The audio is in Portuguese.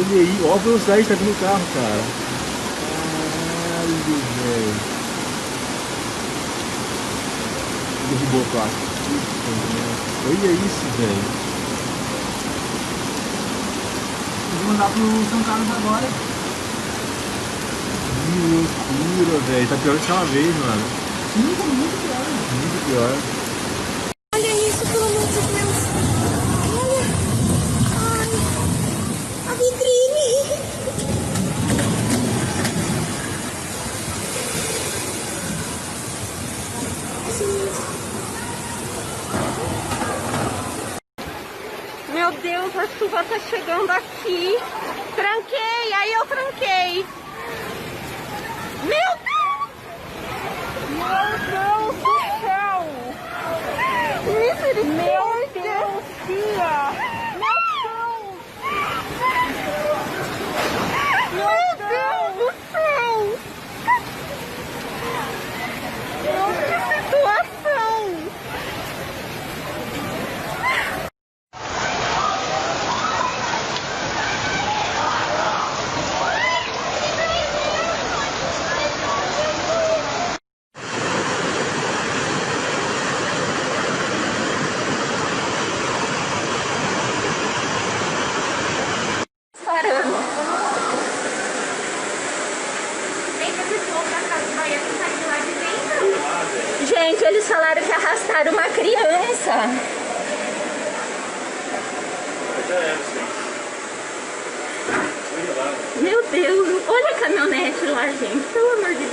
Olha aí, ó a velocidade que tá vindo o carro, cara. Caralho, velho. Derrubou o carro. Olha isso, velho. Eu vou mandar pro São Carlos agora. Que loucura, velho. Tá pior do que uma vez, mano. Sim, tá muito pior. Muito pior. Olha isso, pelo amor de Deus. Olha. Ai. A vitrine. Meu Deus, a chuva tá chegando aqui. Tranquei, aí eu tranquei. Meu Deus! Meu Deus do céu! Misericórdia! Meu Deus, tia! Meu Deus! Meu Deus do céu! Meu, que situação! Parando. Gente, eles falaram que arrastaram uma criança. Meu Deus, olha a caminhonete lá, gente, pelo amor de